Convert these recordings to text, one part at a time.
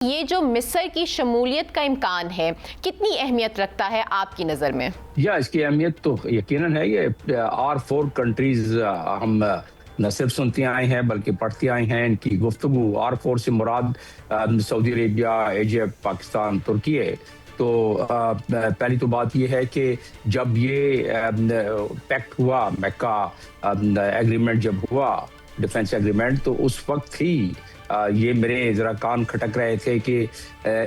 ये जो मिस्र की शमूलियत का इम्कान है, कितनी अहमियत रखता है आपकी नज़र में? या इसकी अहमियत तो यकीनन है। ये R4 कंट्रीज हम न सिर्फ सुनते आए हैं बल्कि पढ़ते आए हैं। इनकी गुफ्तगू R4 से मुराद सऊदी अरेबिया, इजिप्ट, पाकिस्तान, तुर्की है। तो पहली तो बात यह है कि जब ये पैक्ट हुआ, मक्का एग्रीमेंट जब हुआ, डिफेंस एग्रीमेंट, तो उस वक्त ही ये मेरे ज़रा कान खटक रहे थे कि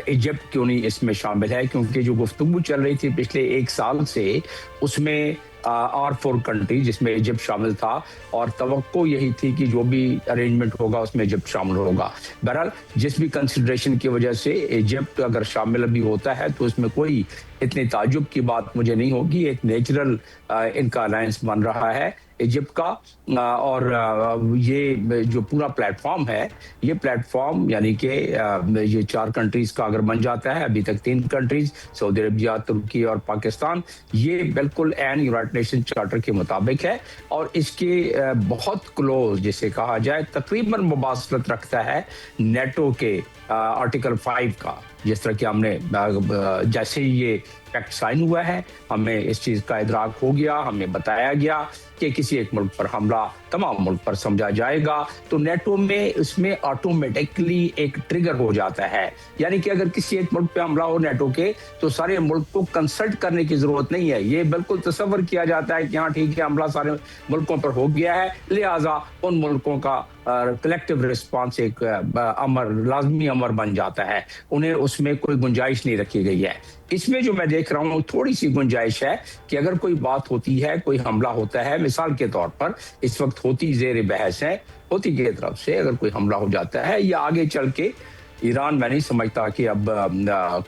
इजिप्ट क्यों नहीं इसमें शामिल है, क्योंकि जो गुफ्तगू चल रही थी पिछले एक साल से उसमें R4 कंट्री जिसमें इजिप्ट शामिल था और तवक्को यही थी कि जो भी अरेंजमेंट होगा उसमें इजिप्ट शामिल होगा। बहरहाल जिस भी कंसिडरेशन की वजह से इजिप्ट अगर शामिल भी होता है तो इसमें कोई इतने ताजुब की बात मुझे नहीं होगी। एक नेचुरल इनका अलायंस बन रहा है इजिप्ट का। और ये जो पूरा प्लेटफॉर्म है, ये प्लेटफॉर्म यानी कि ये 4 कंट्रीज का अगर बन जाता है, अभी तक 3 कंट्रीज सऊदी अरबिया, तुर्की और पाकिस्तान, ये बिल्कुल एन यूनाइटेड नेशन चार्टर के मुताबिक है और इसके बहुत क्लोज जिसे कहा जाए तकरीबन मुबासलत रखता है नेटो के आर्टिकल 5 का। जिस तरह कि हमने जैसे ही ये पैक्ट साइन हुआ है, हमें इस चीज़ का इदराक हो गया, हमें बताया गया कि किसी एक मुल्क पर हमला तमाम मुल्क पर समझा जाएगा, तो नेटो में इसमें ऑटोमेटिकली एक ट्रिगर हो जाता है। यानी कि अगर किसी एक मुल्क पे हमला हो नेटो के, तो सारे मुल्क को कंसल्ट करने की जरूरत नहीं है। ये बिल्कुल तसव्वुर किया जाता है कि हाँ ठीक है, हमला सारे मुल्कों पर हो गया है, लिहाजा उन मुल्कों का कलेक्टिव रिस्पॉन्स एक लाजमी अमर बन जाता है। उन्हें उसमें कोई गुंजाइश नहीं रखी गई है। इसमें जो मैं देख रहा हूँ थोड़ी सी गुंजाइश है कि अगर कोई बात होती है, कोई हमला होता है, मिसाल के तौर पर इस वक्त होती ज़ेर बहस है, होती की तरफ से अगर कोई हमला हो जाता है या आगे चल के ईरान, मैं नहीं समझता कि अब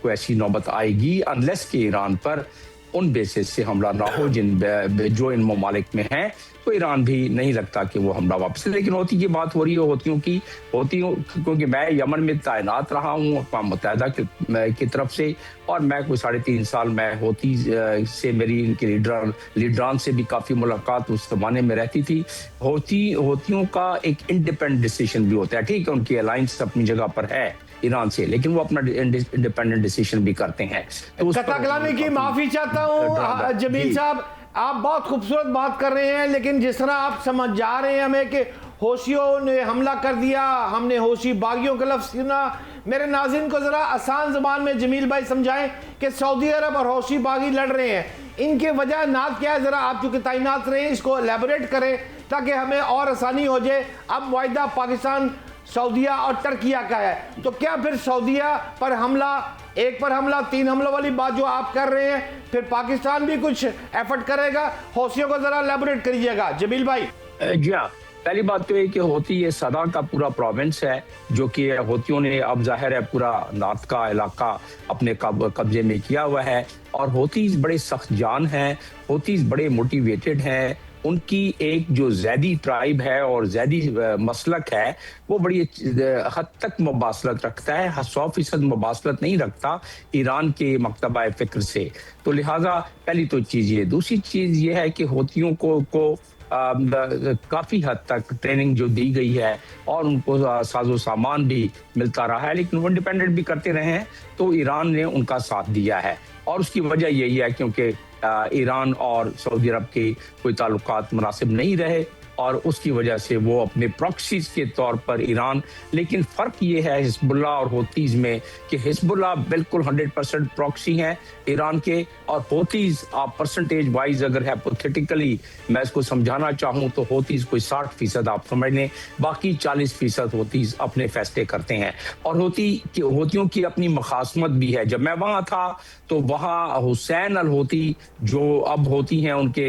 कोई ऐसी नौबत आएगी अनलेस कि ईरान पर उन बेसिस से हमला ना हो जो इन ममालिक में हैं, तो ईरान भी नहीं लगता कि वो हमला वापस। लेकिन होती की बात हो रही है होतियों क्योंकि मैं यमन में तैनात रहा हूँ अक़वाम मुत्तहिदा की तरफ से, और मैं कोई 3.5 साल मैं होती से मेरी इनके लीडरान से भी काफ़ी मुलाकात उस जमाने में रहती थी। होतियों का एक इंडिपेंडेंट डिसीजन भी होता है। ठीक है, उनकी अलायंस अपनी जगह पर है ईरान से, लेकिन वो अपना इंडिपेंडेंट डिसीजन भी करते हैं। तो कलामी की माफी चाहता हूँ जमील साहब, आप बहुत खूबसूरत बात कर रहे हैं, लेकिन जिस तरह आप समझ जा रहे हैं हमें कि होशियों ने हमला कर दिया, हमने होशी बागियों का लफ्ज सुना। मेरे नाज़रीन को जरा आसान ज़बान में जमील भाई समझाएं कि सऊदी अरब और होशी बागी लड़ रहे हैं, इनके वजह नात क्या है? जरा आप चूंकि तैनात रहे इसको एलेबोरेट करें ताकि हमें और आसानी हो जाए। अब मुआहिदा पाकिस्तान, सऊदिया और टर्किया का है, तो क्या फिर सऊदिया पर हमला, एक पर हमला, 3 हमलों वाली बात जो आप कर रहे हैं, फिर पाकिस्तान भी कुछ एफर्ट करेगा? होशियों को जरा एलेबोरेट करिएगा जमील भाई। जी हाँ, पहली बात तो ये कि होती ये सदा का पूरा प्रोविंस है, जो कि होतियों ने अब जाहिर है पूरा नॉर्थ का इलाका अपने कब्जे में किया हुआ है। और होतीज बड़े सख्त जान हैं, होतीज बड़े मोटिवेटेड हैं। उनकी एक जो ज़ैदी ट्राइब है और ज़ैदी मसलक है, वो बड़ी हद तक मुबासलत रखता है, 100% मुबासलत नहीं रखता ईरान के मकतबा फ़िक्र से। तो लिहाजा पहली तो चीज़ ये। दूसरी चीज़ ये है कि होतियों को काफ़ी हद तक ट्रेनिंग जो दी गई है और उनको साजो सामान भी मिलता रहा है, लेकिन वो इंडिपेंडेंट भी करते रहे हैं, तो ईरान ने उनका साथ दिया है। और उसकी वजह यही है क्योंकि ईरान और सऊदी अरब के कोई ताल्लुकात मुनासिब नहीं रहे और उसकी वजह से वो अपने प्रॉक्सीज के तौर पर ईरान। लेकिन फ़र्क ये है हिजबुल्लाह और होतीज़ में कि हिजबुल्लाह बिल्कुल 100% प्रॉक्सी हैं ईरान के, और होतीज़ आप परसेंटेज वाइज अगर हाइपोथेटिकली मैं इसको समझाना चाहूँ तो होतीज़ कोई 60% आप समझ लें, बाकी 40% होतीज़ अपने फैसले करते हैं। और होतियों की अपनी मखासमत भी है। जब मैं वहाँ था तो वहाँ हुसैन अल होती जो अब होती हैं उनके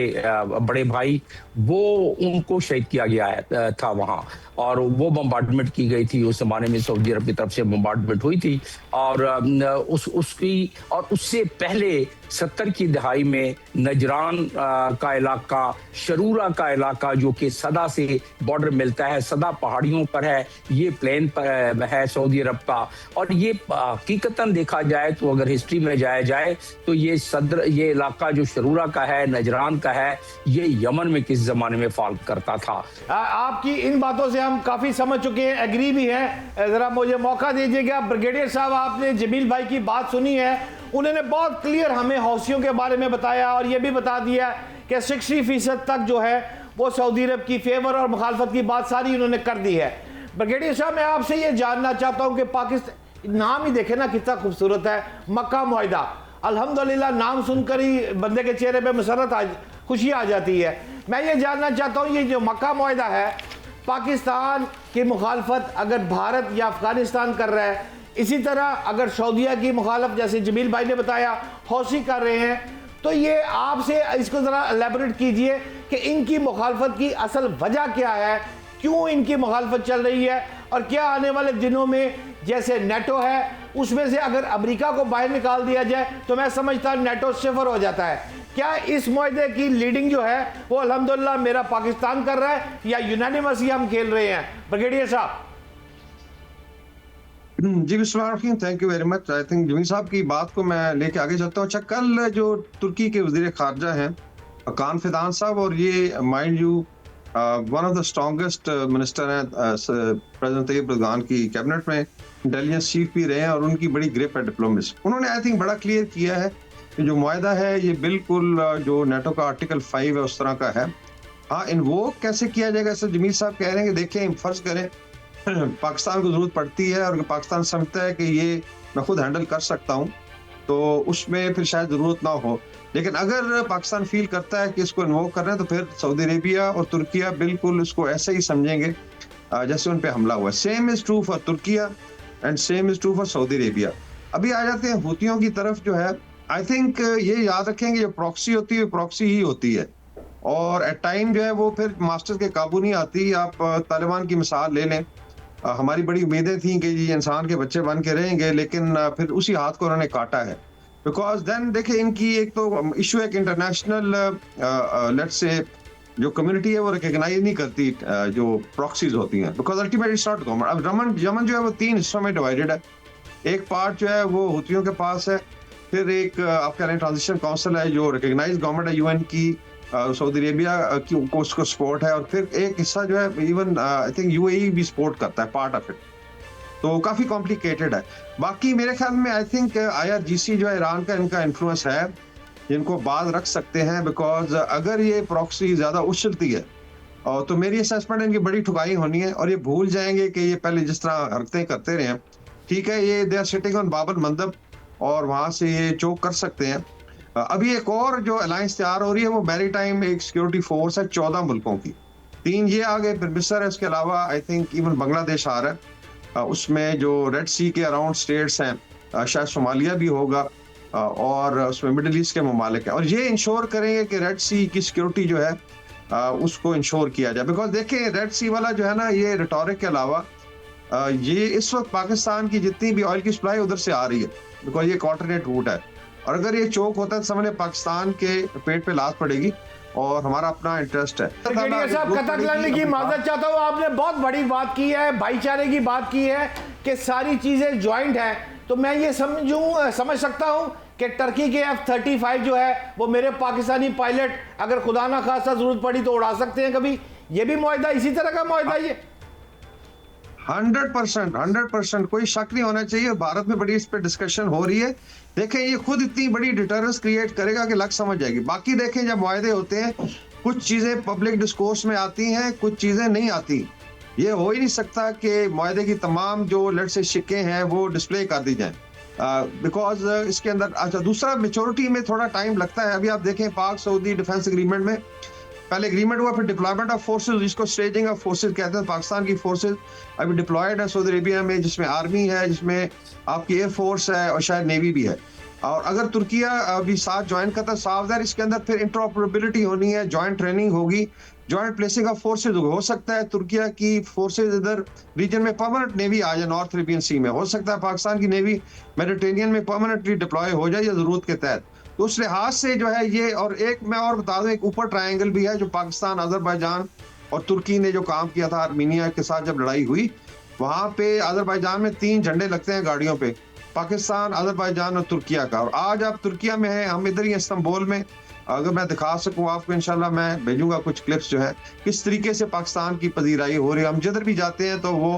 बड़े भाई, वो उनको शहीद किया गया था वहाँ, और वो बम्बार्डमेंट की गई थी। उस जमाने में सऊदी अरब की तरफ से बम्बार्डमेंट हुई थी। और उसकी और उससे पहले 70 की दहाई में नजरान का इलाका, शरूरा का इलाका, जो कि सदा से बॉर्डर मिलता है, सदा पहाड़ियों पर है, ये प्लेन पर है सऊदी अरब का। और ये हकीकतन देखा जाए तो अगर हिस्ट्री में जाया जाए तो ये इलाका जो शरूरा का है, नजरान का है, ये यमन में किस जमाने में फॉल करता करता था। आपकी इन बातों से हम काफ़ी समझ चुके हैं, एग्री भी हैं। ज़रा मुझे मौका दीजिएगा। ब्रिगेडियर साहब, आपने जमील भाई की बात सुनी है, उन्होंने बहुत क्लियर हमें हौसियों के बारे में बताया और ये भी बता दिया कि 60% तक जो है वो सऊदी अरब की फेवर और मुखालफत की बात सारी उन्होंने कर दी है। ब्रिगेडियर साहब, मैं आपसे ये जानना चाहता हूँ कि पाकिस्तान, नाम ही देखे ना कितना खूबसूरत है, मक्का मुआहिदा। अल्हम्दुलिल्लाह, नाम सुनकर ही बंदे के चेहरे पे मसरत खुशी आ जाती है। मैं ये जानना चाहता हूँ, ये जो मक्का मुआहिदा है, पाकिस्तान की मुखालफत अगर भारत या अफगानिस्तान कर रहा है, इसी तरह अगर सऊदीया की मुखालफ, जैसे जमील भाई ने बताया, हौसी कर रहे हैं, तो ये आपसे इसको ज़रा एलेबोरेट कीजिए कि इनकी मुखालफत की असल वजह क्या है, क्यों इनकी मुखालफत चल रही है, और क्या आने वाले दिनों में जैसे नेटो है उसमें से अगर अमेरिका को बाहर निकाल दिया जाए तो मैं समझता हूँ नेटो सिफर हो जाता है। क्या इस मुआहदे की लीडिंग जो है वो अल्हम्दुलिल्लाह मेरा पाकिस्तान कर रहा है या यूनानिमस ही हम खेल रहे हैं? ब्रिगेडियर साहब। जी बिस्मिल्लाह, thank you very much. I think Jameel sahab की बात को मैं लेके आगे चलता हूँ। अच्छा, कल जो तुर्की के वजीर खारजा हैं कान फिदान साहब, और ये mind you one of the strongest minister हैं प्रेसिडेंट तैयब एर्दोगान की कैबिनेट में, इंटेलिजेंस चीफ भी रहे हैं और उनकी बड़ी ग्रिप है डिप्लोमेसी। उन्होंने आई थिंक बड़ा क्लियर किया है कि जो मुआहदा है ये बिल्कुल जो नेटो का आर्टिकल 5 है उस तरह का है। हाँ, इन्वोक कैसे किया जाएगा, ऐसे जमील साहब कह रहे हैं कि देखें, फर्ज करें पाकिस्तान को जरूरत पड़ती है और पाकिस्तान समझता है कि ये मैं खुद हैंडल कर सकता हूँ, तो उसमें फिर शायद जरूरत ना हो। लेकिन अगर पाकिस्तान फील करता है कि इसको इन्वोक कर रहे हैं, तो फिर सऊदी अरेबिया और तुर्किया बिल्कुल इसको ऐसे ही समझेंगे जैसे उन पे हमला हुआ। Same is true for Türkiye and same is true for Saudi Arabia. अभी आ जाते हैं हुतियों की तरफ। जो है, आई थिंक ये याद रखेंगे, जो प्रॉक्सी होती है प्रॉक्सी ही होती है, और एट टाइम जो है वो फिर मास्टर के काबू नहीं आती। आप तालिबान की मिसाल ले लें, हमारी बड़ी उम्मीदें थी कि ये इंसान के बच्चे बन के रहेंगे, लेकिन फिर उसी हाथ को उन्होंने काटा है। बिकॉज देन देखिए, इनकी एक तो इशू है कि इंटरनेशनल लेट्स से जो कम्युनिटी है वो रिकॉग्नाइज नहीं करती जो प्रॉक्सीज होती हैं, because ultimately it's not government. अब यमन जो है वो 3 हिस्सों में डिवाइडेड है। एक पार्ट जो है वो हुतियों के पास है, फिर एक आप कह रहे हैं ट्रांजिशन काउंसिल है जो रिकॉग्नाइज गवर्नमेंट है यूएन की, सऊदी अरेबिया को उसको सपोर्ट है, और फिर एक हिस्सा जो है इवन आई थिंक यूएई भी सपोर्ट करता है पार्ट ऑफ इट। तो काफी कॉम्प्लिकेटेड है। बाकी मेरे ख्याल में आई थिंक IRGC जो है ईरान का इनका इन्फ्लुएंस है, जिनको बाद रख सकते हैं, बिकॉज अगर ये प्रॉक्सी ज्यादा उछलती है और तो मेरी असेसमेंट इनकी बड़ी ठुकाई होनी है, और ये भूल जाएंगे कि ये पहले जिस तरह हरकतें करते रहे हैं, ठीक है, ये दे आर सिटिंग ऑन बाबल मंदब और वहां से ये चोक कर सकते हैं। अभी एक और जो अलायंस तैयार हो रही है वो मैरीटाइम एक सिक्योरिटी फोर्स है 14 मुल्कों की। 3 ये आ गए, फिर मिस्र है, उसके अलावा आई थिंक इवन बांग्लादेश आ रहा है। उसमें जो रेड सी के अराउंड स्टेट्स हैं, शायद सोमालिया भी होगा, और उसमें मिडिल ईस्ट के ममालिक हैं, और ये इंश्योर करेंगे कि रेड सी की सिक्योरिटी जो है उसको इंश्योर किया जाए। बिकॉज देखिए, रेड सी वाला जो है ना, ये रिटोरिक के अलावा ये इस वक्त पाकिस्तान की जितनी भी ऑयल की सप्लाई उधर से आ रही है, बिकॉज ये ऑल्टरनेट रूट है, और अगर ये चौक होता है तो समझ पाकिस्तान के पेट पे लात पड़ेगी, और हमारा अपना इंटरेस्ट है। साहब, कतक लाने की माजरत चाहता हूँ, आपने बहुत बड़ी बात की है, भाईचारे की बात की है कि सारी चीजें ज्वाइंट हैं, तो मैं ये समझ सकता हूँ कि टर्की के F-35 जो है वो मेरे पाकिस्तानी पायलट अगर खुदा ना खासा जरूरत पड़ी तो उड़ा सकते हैं कभी। ये भी मुआहदा इसी तरह का मुआहदा ये 100% कोई शक नहीं होना चाहिए। भारत में बड़ी इस पे डिस्कशन हो रही है। देखें, ये खुद इतनी बड़ी डिटरेंस क्रिएट करेगा कि लग समझ जाएगी। बाकी देखें, जब मुआहदे होते हैं कुछ चीजें पब्लिक डिस्कोर्स में आती हैं, कुछ चीजें नहीं आती। ये हो ही नहीं सकता कि मुआहदे की तमाम जो लेट्स से शिक्के हैं वो डिस्प्ले कर दी जाएं, बिकॉज इसके अंदर अच्छा दूसरा मेच्योरिटी में थोड़ा टाइम लगता है। अभी आप देखें, पाक सऊदी डिफेंस एग्रीमेंट में पहले एग्रीमेंट हुआ, फिर डिप्लॉयमेंट ऑफ फोर्सेज, जिसको स्टेजिंग ऑफ फोर्सेज कहते हैं। पाकिस्तान की फोर्सेज अभी डिप्लॉयड है सऊदी अरेबिया में, जिसमें आर्मी है, जिसमें आपकी एयर फोर्स है, और शायद नेवी भी है। और अगर तुर्किया अभी साथ ज्वाइन करता है, सावधान इसके अंदर फिर इंटरऑपरेबिलिटी होनी है, ज्वाइंट ट्रेनिंग होगी, ज्वाइंट प्लेसिंग ऑफ फोर्सेज हो सकता है तुर्किया की फोर्सेज इधर रीजन में परमानेंट नेवी आ जाए, नॉर्थ अरेबियन सी में हो सकता है पाकिस्तान की नेवी मेडिटेरेनियन में परमानेंटली डिप्लॉय हो जाए या जरूरत के तहत। तो उस लिहाज से जो है ये, और एक मैं और बता दूं, एक ऊपर ट्रायंगल भी है जो पाकिस्तान, अजरबैजान और तुर्की ने जो काम किया था आर्मीनिया के साथ जब लड़ाई हुई, वहां पे अजरबैजान में 3 झंडे लगते हैं गाड़ियों पे, पाकिस्तान, अजरबैजान और तुर्किया का। और आज आप तुर्किया में है, हम इधर ही इस्तांबुल में, अगर मैं दिखा सकूं आपको, इंशाल्लाह मैं भेजूंगा कुछ क्लिप्स जो है किस तरीके से पाकिस्तान की पजीराई हो रही है। हम जिधर भी जाते हैं तो वो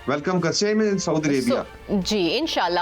वेलकम कर, सेम इन सऊदी अरेबिया। जी इंशाल्लाह।